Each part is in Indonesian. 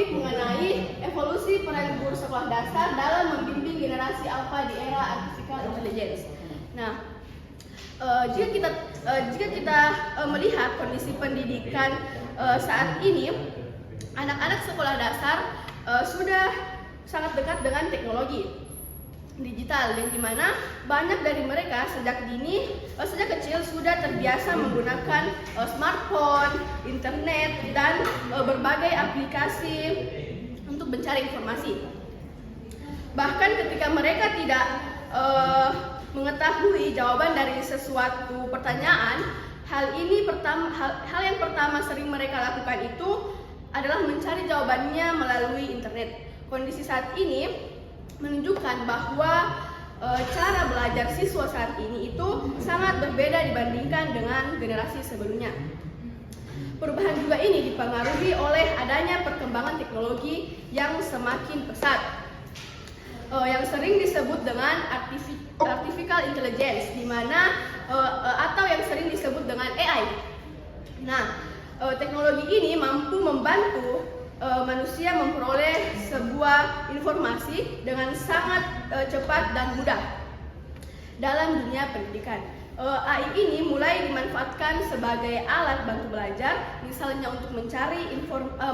topik mengenai evolusi peran guru sekolah dasar dalam membimbing generasi alfa di era artificial intelligence. Nah, jika kita melihat kondisi pendidikan saat ini, anak-anak sekolah dasar sudah sangat dekat dengan teknologi digital, yang dimana banyak dari mereka sejak kecil sudah terbiasa menggunakan smartphone, internet, dan berbagai aplikasi untuk mencari informasi. Bahkan ketika mereka tidak mengetahui jawaban dari sesuatu pertanyaan, hal yang pertama sering mereka lakukan itu adalah mencari jawabannya melalui internet. Kondisi saat ini menunjukkan bahwa cara belajar siswa saat ini itu sangat berbeda dibandingkan dengan generasi sebelumnya. Perubahan juga ini dipengaruhi oleh adanya perkembangan teknologi yang semakin pesat, yang sering disebut dengan artificial intelligence, atau yang sering disebut dengan AI. Nah, teknologi ini mampu membantu manusia memperoleh sebuah informasi dengan sangat cepat dan mudah dalam dunia pendidikan. AI ini mulai dimanfaatkan sebagai alat bantu belajar, misalnya untuk mencari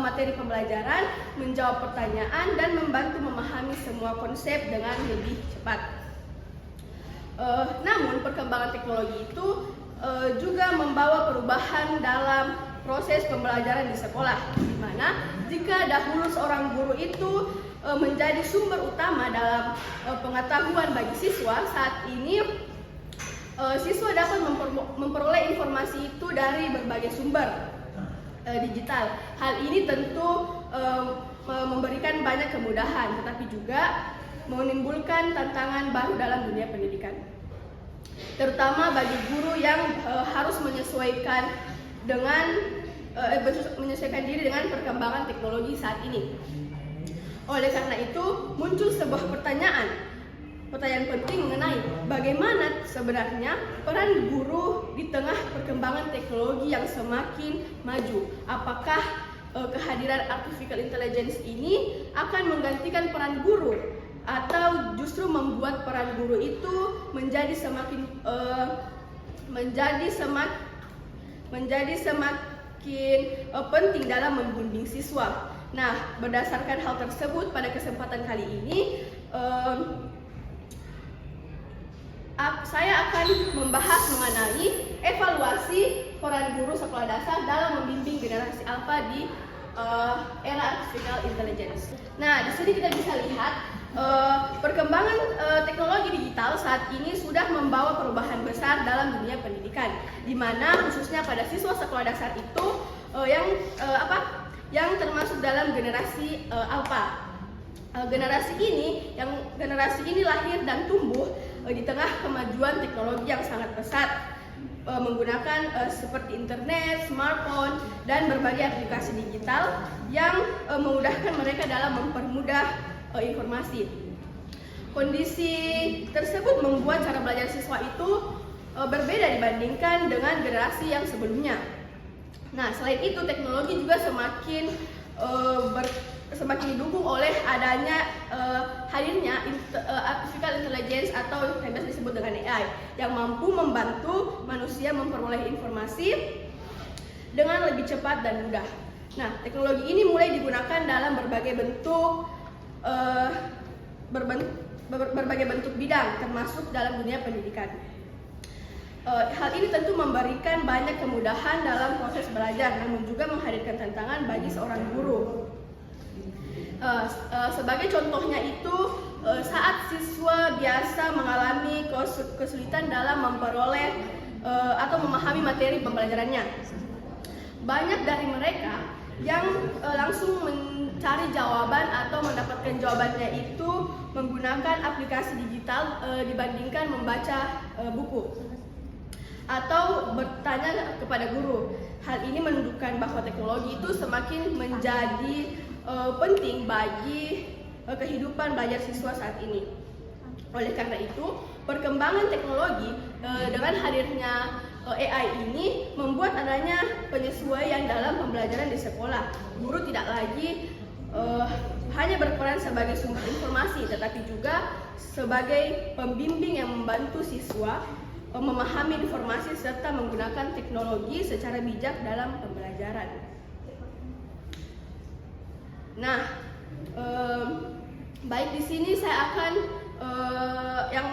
materi pembelajaran, menjawab pertanyaan, dan membantu memahami semua konsep dengan lebih cepat. Namun, perkembangan teknologi itu juga membawa perubahan dalam proses pembelajaran di sekolah, di mana jika dahulu seorang guru itu menjadi sumber utama dalam pengetahuan bagi siswa, saat ini siswa dapat memperoleh informasi itu dari berbagai sumber digital. Hal ini tentu memberikan banyak kemudahan, tetapi juga menimbulkan tantangan baru dalam dunia pendidikan, terutama bagi guru yang harus menyesuaikan diri dengan perkembangan teknologi saat ini. Oleh karena itu, muncul sebuah pertanyaan penting mengenai bagaimana sebenarnya peran guru di tengah perkembangan teknologi yang semakin maju. Apakah kehadiran artificial intelligence ini akan menggantikan peran guru, atau justru membuat peran guru itu menjadi semakin penting dalam membimbing siswa. Nah, berdasarkan hal tersebut, pada kesempatan kali ini saya akan membahas mengenai evaluasi peran guru sekolah dasar dalam membimbing generasi alfa di era artificial intelligence. Nah, di sini kita bisa lihat perkembangan teknologi digital saat ini sudah membawa perubahan besar dalam dunia pendidikan, di mana khususnya pada siswa sekolah dasar itu yang termasuk dalam generasi alfa. Generasi ini lahir dan tumbuh di tengah kemajuan teknologi yang sangat pesat, menggunakan seperti internet, smartphone, dan berbagai aplikasi digital yang memudahkan mereka dalam mempermudah informasi. Kondisi tersebut membuat cara belajar siswa itu berbeda dibandingkan dengan generasi yang sebelumnya. Nah, selain itu, teknologi juga semakin didukung oleh adanya hadirnya artificial intelligence atau yang biasa disebut dengan AI, yang mampu membantu manusia memperoleh informasi dengan lebih cepat dan mudah. Nah, teknologi ini mulai digunakan dalam berbagai bentuk bidang, termasuk dalam dunia pendidikan. Hal ini tentu memberikan banyak kemudahan dalam proses belajar, namun juga menghadirkan tantangan bagi seorang guru. Sebagai contohnya itu, saat siswa biasa mengalami kesulitan dalam memperoleh atau memahami materi pembelajarannya, banyak dari mereka yang langsung mencari jawaban atau mendapatkan jawabannya itu menggunakan aplikasi digital dibandingkan membaca buku atau bertanya kepada guru. Hal ini menunjukkan bahwa teknologi itu semakin menjadi penting bagi kehidupan belajar siswa saat ini. Oleh karena itu, perkembangan teknologi dengan hadirnya AI ini membuat adanya penyesuaian dalam pembelajaran di sekolah. Guru tidak lagi hanya berperan sebagai sumber informasi, tetapi juga sebagai pembimbing yang membantu siswa memahami informasi serta menggunakan teknologi secara bijak dalam pembelajaran. Nah, baik, di sini saya akan yang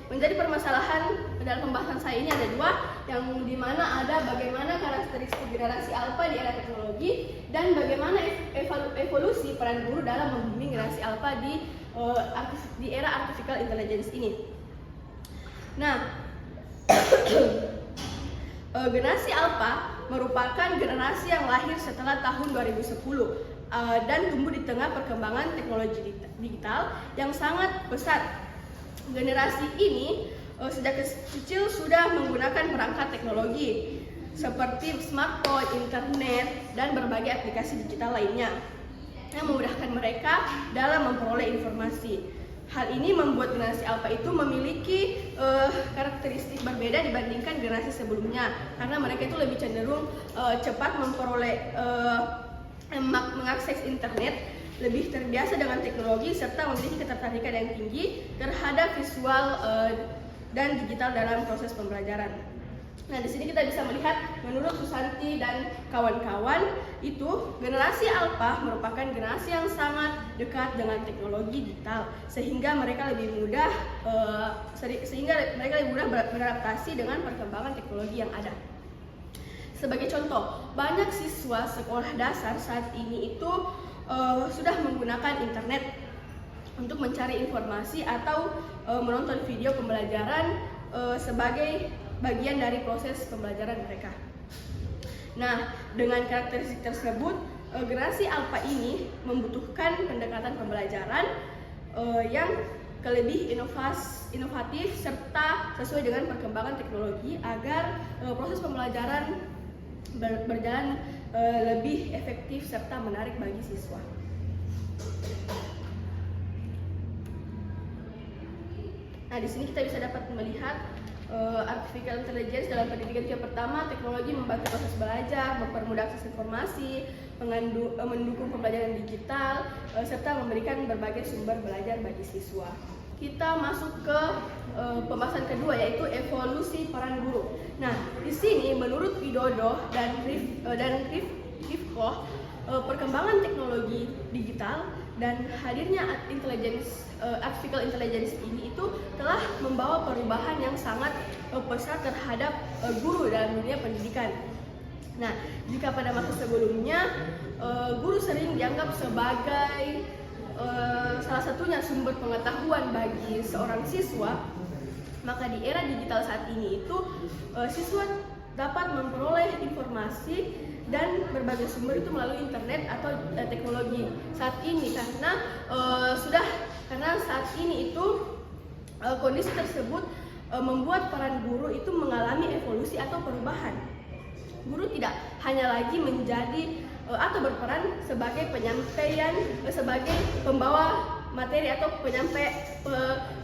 menjadi permasalahan dalam pembahasan saya ini ada dua, yang dimana ada bagaimana karakteristik generasi alpha di era teknologi dan bagaimana evolusi peran guru dalam membimbing generasi alpha di era artificial intelligence ini. Nah, generasi alpha merupakan generasi yang lahir setelah tahun 2010 dan tumbuh di tengah perkembangan teknologi digital yang sangat pesat. Generasi ini sejak kecil sudah menggunakan perangkat teknologi seperti smartphone, internet, dan berbagai aplikasi digital lainnya yang memudahkan mereka dalam memperoleh informasi. Hal ini membuat generasi alpha itu memiliki karakteristik berbeda dibandingkan generasi sebelumnya, karena mereka itu lebih cenderung cepat memperoleh mengakses internet, lebih terbiasa dengan teknologi, serta memiliki ketertarikan yang tinggi terhadap visual dan digital dalam proses pembelajaran. Nah, di sini kita bisa melihat menurut Susanti dan kawan-kawan itu generasi alpha merupakan generasi yang sangat dekat dengan teknologi digital, sehingga mereka lebih mudah beradaptasi dengan perkembangan teknologi yang ada. Sebagai contoh, banyak siswa sekolah dasar saat ini itu sudah menggunakan internet untuk mencari informasi atau menonton video pembelajaran sebagai bagian dari proses pembelajaran mereka. Nah, dengan karakteristik tersebut, generasi alpha ini membutuhkan pendekatan pembelajaran yang lebih inovatif serta sesuai dengan perkembangan teknologi agar proses pembelajaran berjalan lebih efektif serta menarik bagi siswa. Nah, di sini kita bisa dapat melihat artificial intelligence dalam pendidikan. Yang pertama, teknologi membantu proses belajar, mempermudah akses informasi, mendukung pembelajaran digital, serta memberikan berbagai sumber belajar bagi siswa. Kita masuk ke pembahasan kedua, yaitu evolusi peran guru. Nah, di sini menurut Widodo dan Rifkoh, perkembangan teknologi digital dan hadirnya artificial intelligence ini itu telah membawa perubahan yang sangat besar terhadap guru dalam dunia pendidikan. Nah, jika pada masa sebelumnya guru sering dianggap sebagai salah satunya sumber pengetahuan bagi seorang siswa, maka di era digital saat ini itu siswa dapat memperoleh informasi dan berbagai sumber itu melalui internet atau teknologi saat ini, karena saat ini itu kondisi tersebut membuat peran guru itu mengalami evolusi atau perubahan. Guru tidak hanya lagi menjadi atau berperan sebagai sebagai pembawa materi atau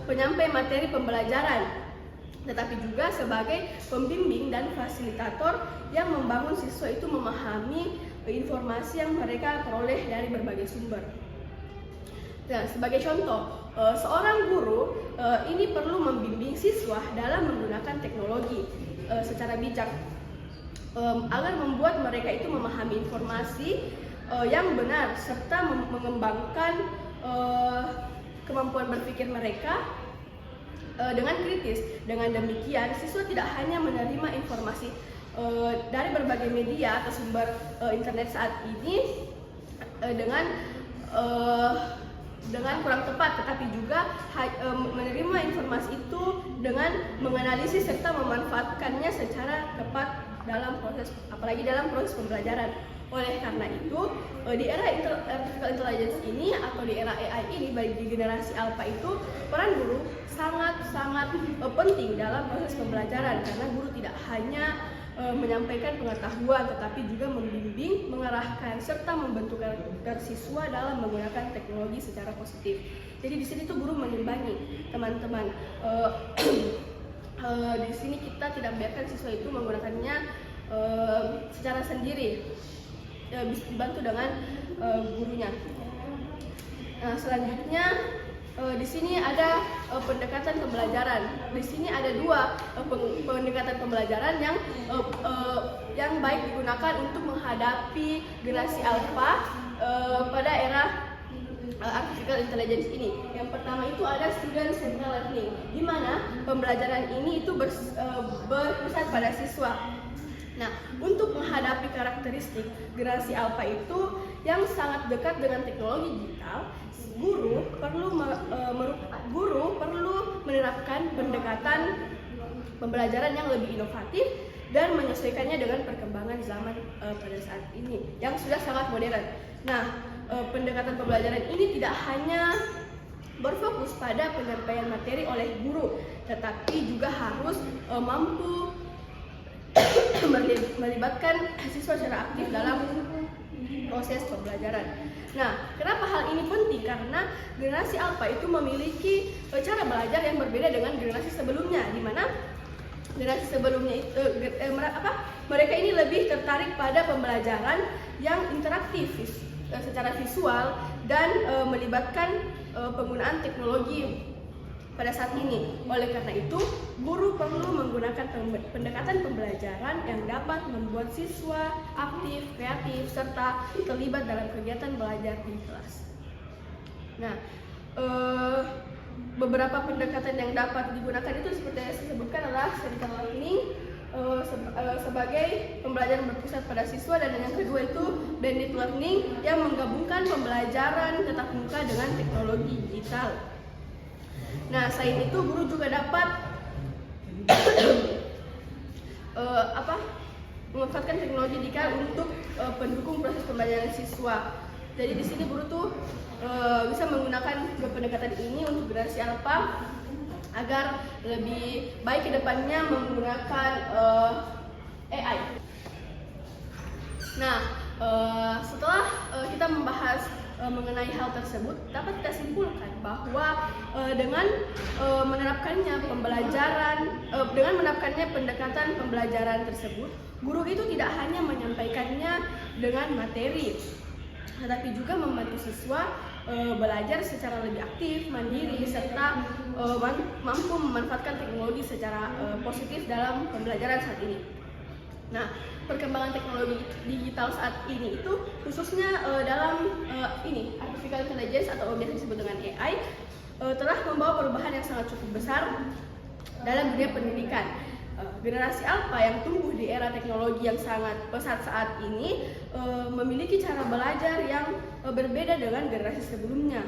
penyampai materi pembelajaran, tetapi juga sebagai pembimbing dan fasilitator yang membangun siswa itu memahami informasi yang mereka peroleh dari berbagai sumber. Nah, sebagai contoh, seorang guru ini perlu membimbing siswa dalam menggunakan teknologi secara bijak, agar membuat mereka itu memahami informasi yang benar serta mengembangkan kemampuan berpikir mereka dengan kritis. Dengan demikian, siswa tidak hanya menerima informasi dari berbagai media atau sumber internet saat ini dengan kurang tepat, tetapi juga menerima informasi itu dengan menganalisis serta memanfaatkannya secara tepat apalagi dalam proses pembelajaran. Oleh karena itu, di era artificial intelligence ini atau di era AI ini, bagi generasi alpha itu peran guru sangat penting dalam proses pembelajaran, karena guru tidak hanya menyampaikan pengetahuan, tetapi juga membimbing, mengarahkan, serta membentuk karakter siswa dalam menggunakan teknologi secara positif. Jadi di sini tuh guru mengimbangi teman-teman. Di sini kita tidak biarkan siswa itu menggunakannya secara sendiri. Bisa dibantu dengan gurunya. Nah, selanjutnya di sini ada pendekatan pembelajaran. Di sini ada dua pendekatan pembelajaran yang baik digunakan untuk menghadapi generasi alpha pada era artificial intelligence ini. Yang pertama itu ada student centered learning, di mana pembelajaran ini itu berpusat pada siswa. Nah, untuk menghadapi karakteristik generasi alpha itu yang sangat dekat dengan teknologi digital, guru perlu menerapkan pendekatan pembelajaran yang lebih inovatif dan menyesuaikannya dengan perkembangan zaman pada saat ini yang sudah sangat modern. Nah, pendekatan pembelajaran ini tidak hanya berfokus pada penyampaian materi oleh guru, tetapi juga harus mampu melibatkan siswa secara aktif dalam proses pembelajaran. Nah, kenapa hal ini penting? Karena generasi alpha itu memiliki cara belajar yang berbeda dengan generasi sebelumnya, di mana generasi sebelumnya itu mereka ini lebih tertarik pada pembelajaran yang interaktif secara visual dan melibatkan penggunaan teknologi pada saat ini. Oleh karena itu, guru perlu menggunakan pendekatan pembelajaran yang dapat membuat siswa aktif, kreatif, serta terlibat dalam kegiatan belajar di kelas. Nah, beberapa pendekatan yang dapat digunakan itu seperti yang saya sebutkan adalah centered learning sebagai pembelajaran berpusat pada siswa, dan yang kedua itu blended learning yang menggabungkan pembelajaran tatap muka dengan teknologi digital. Nah, selain itu guru juga dapat memanfaatkan teknologi digital untuk pendukung proses pembelajaran siswa. Jadi di sini guru tuh bisa menggunakan pendekatan ini untuk generasi alpha agar lebih baik ke depannya menggunakan AI. Nah, setelah kita membahas mengenai hal tersebut, dapat kita simpulkan bahwa dengan menerapkannya pendekatan pembelajaran tersebut, guru itu tidak hanya menyampaikannya dengan materi, tetapi juga membantu siswa belajar secara lebih aktif, mandiri, serta mampu memanfaatkan teknologi secara positif dalam pembelajaran saat ini. Nah, perkembangan teknologi digital saat ini itu khususnya dalam artificial intelligence atau biasa disebut dengan AI telah membawa perubahan yang sangat cukup besar dalam dunia pendidikan. Generasi alpha yang tumbuh di era teknologi yang sangat pesat saat ini memiliki cara belajar yang berbeda dengan generasi sebelumnya,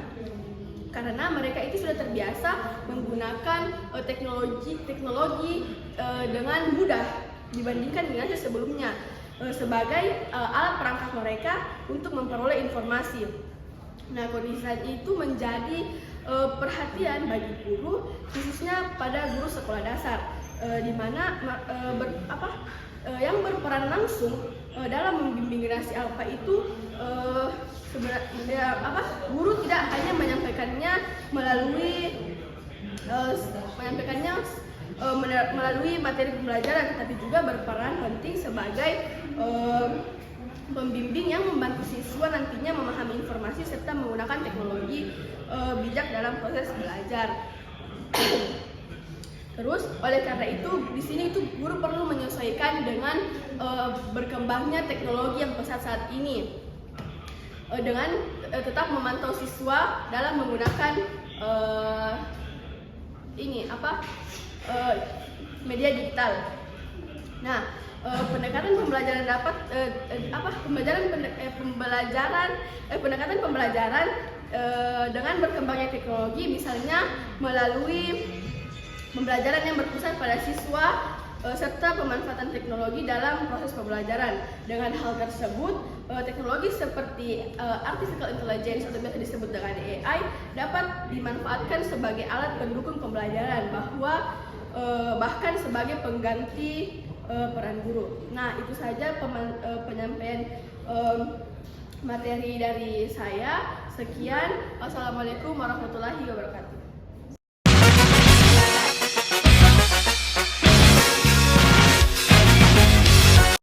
karena mereka itu sudah terbiasa menggunakan teknologi dengan mudah dibandingkan generasi sebelumnya sebagai alat perangkat mereka untuk memperoleh informasi. Nah, kondisi saat itu menjadi perhatian bagi guru, khususnya pada guru sekolah dasar, di mana yang berperan langsung dalam membimbing generasi alpha itu guru tidak hanya menyampaikannya melalui materi pembelajaran, tetapi juga berperan penting sebagai pembimbing yang membantu siswa nantinya memahami informasi serta menggunakan teknologi bijak dalam proses belajar. Terus, oleh karena itu, di sini itu guru perlu menyesuaikan dengan berkembangnya teknologi yang pesat saat ini, dengan tetap memantau siswa dalam menggunakan media digital. Nah, pendekatan pembelajaran pendekatan pembelajaran dengan berkembangnya teknologi, misalnya melalui pembelajaran yang berpusat pada siswa serta pemanfaatan teknologi dalam proses pembelajaran. Dengan hal tersebut, teknologi seperti artificial intelligence atau biasa disebut dengan AI dapat dimanfaatkan sebagai alat pendukung pembelajaran, bahkan sebagai pengganti peran guru. Nah, itu saja penyampaian materi dari saya. Sekian, wassalamualaikum warahmatullahi wabarakatuh.